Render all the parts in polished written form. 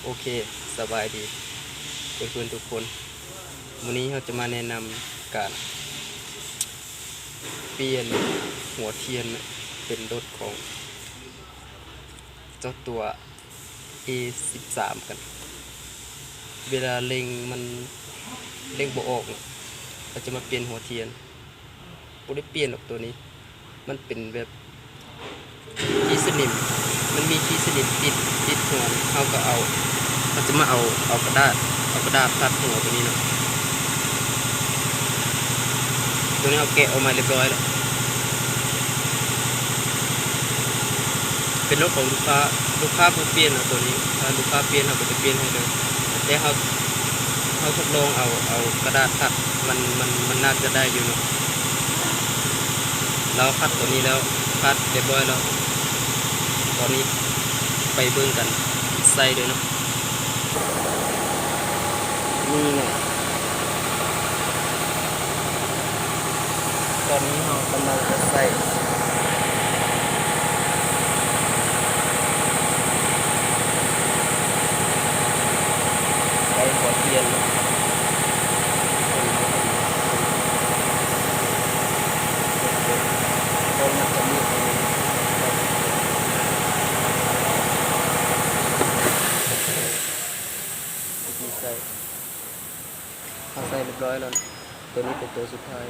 โอเคสบายดีเพื่อนๆทุกคนวันนี้เราจะมาแนะนำการเปลี่ยนหัวเทียนเป็นรถของเจ้าตัว A13 กันเวลาเล็งมันเล็งบ่ออกเราจะมาเปลี่ยนหัวเทียนบ่ได้เปลี่ยนหรอกตัวนี้มันเป็นแบบคีย์สนิมมันมีคีย์สนิมติดหัวเราก็เราจะมาเอากระดาษทัดหัวตัวนี้เนาะตัวนี้เอาแกะออกมาเรียบร้อยแล้วเป็นรถของลูกค้าผู้เปลี่ยนตัวนี้ถ้าลูกค้าเปลี่ยนเราก็จะเปลี่ยนให้เลยแต่เขาทดลองเอากระดาษทัดมันน่าจะได้อยู่เนาะเราคัดตัวนี้แล้วคัดเรียบร้อยแล้วตอนนี้ไปเบิ่งกันใส่เลยเนาะนี่ไงตอนนี้เรากำลังจะใส่หัวเทียนตอนมันจะมีใส่เขาใส่เรียบร้อยแล้วตัวนี้เป็นตัวสุดท้าย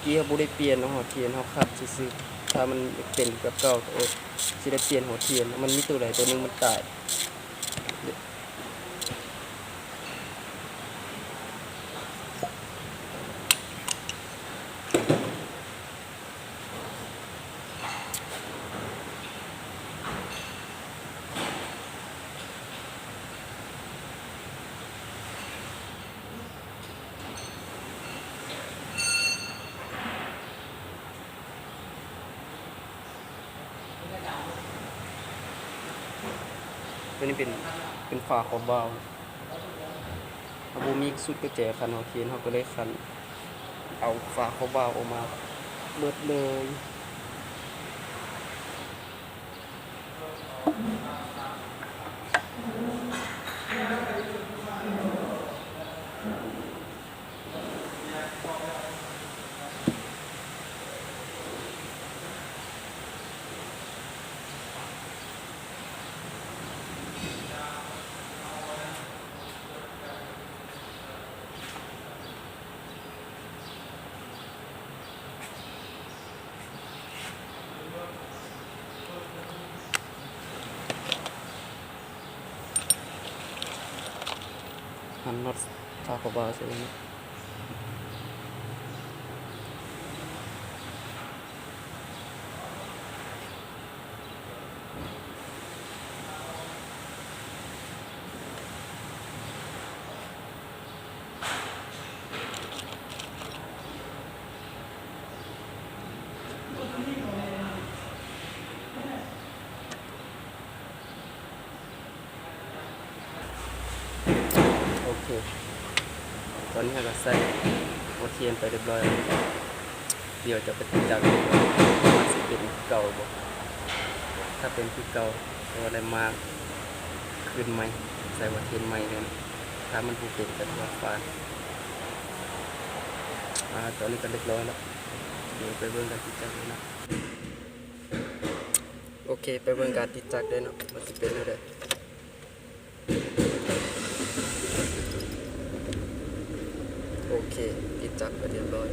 เกียร์บุได้เปลี่ยนหัวเทียนเขาขัดซื้อถ้ามันเป็นกับเก่าจะได้เปลี่ยนหัวเทียนมันมีตัวไหนตัวนึงมันตายตัวนี้เป็นฝาขอบเบาบูมีสุดกระแจคันหัวเทียนเขาก็เลยคันเอาฝาขอบเบาออกมาเบิดเลยหันน็อตฝาขอบเบาใส่เลยนะโอเคตอนนี้เราใส่หัวเทียนไปเรียบร้อยแล้วเดี๋ยวจะไปติดตั้งมันสิเป็นเก่าบ่ถ้าเป็นที่เก่าตัวอะไรมากขึ้นไหมใส่หัวเทียนใหม่เลยถ้ามันผูกเป็นกับหัวฟานตอนนี้ก็เรียบร้อยแล้วเดี๋ยวไปเบิ่งการติดตั้งเลยนะโอเคไปเบิ่งการติดตั้งเลยเนาะมันจะเป็นอะไรโอเคติดจักรไปเรียบร้อย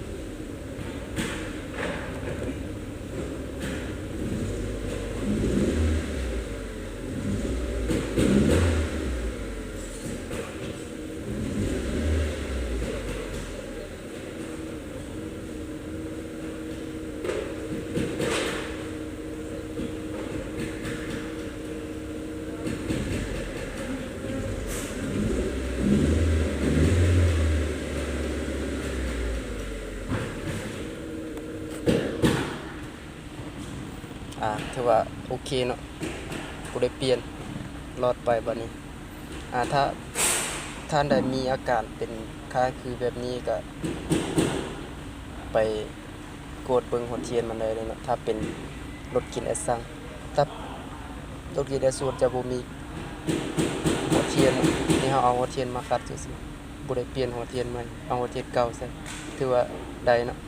ถือว่าโอเคเนาะกูได้เปลี่ยนรอดไปบัดนี้ถ้า ท่านใดมีอาการเป็นคล้ายคือแบบนี้ก็ไปกดเบิ่งหัวเทียนมันเลยเนาะถ้าเป็นรถกินแอสซังถ้ารถกินแอสซูดจะบ่มีหัวเทียนนี่เฮาเอาหัวเทียนมาขัดซื่อๆบ่ได้เปลี่ยนหัวเทียนใหม่เอาหัวเทียนเก่าใส่ถือว่าได้เนาะ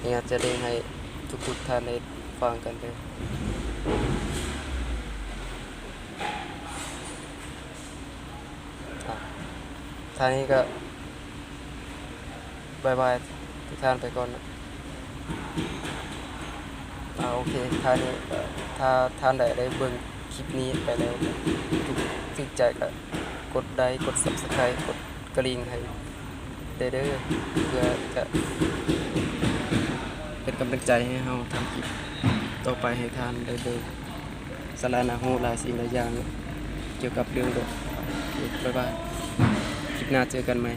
นี่อาจจะเร่งให้ทุกๆท่านได้ฟังกันเด้อท่านี้ก็บ๊ายบายทุกท่านไปก่อนนะโอเคท่านี้ถ้าท่านใดได้เบิ่งคลิปนี้ไปแล้วถูกใจก็กดไลค์กด Subscribe กดกระดิ่งให้ได้เด้อเพื่อจะเป็นกำลังใจให้เราทำคลิปต่อไปให้ท่านได้เบิ่งสาระน่ารู้หลายสิ่งหลายอย่างเกี่ยวกับเรื่องรถบ๊ายบายคลิปหน้าเจอกันใหม่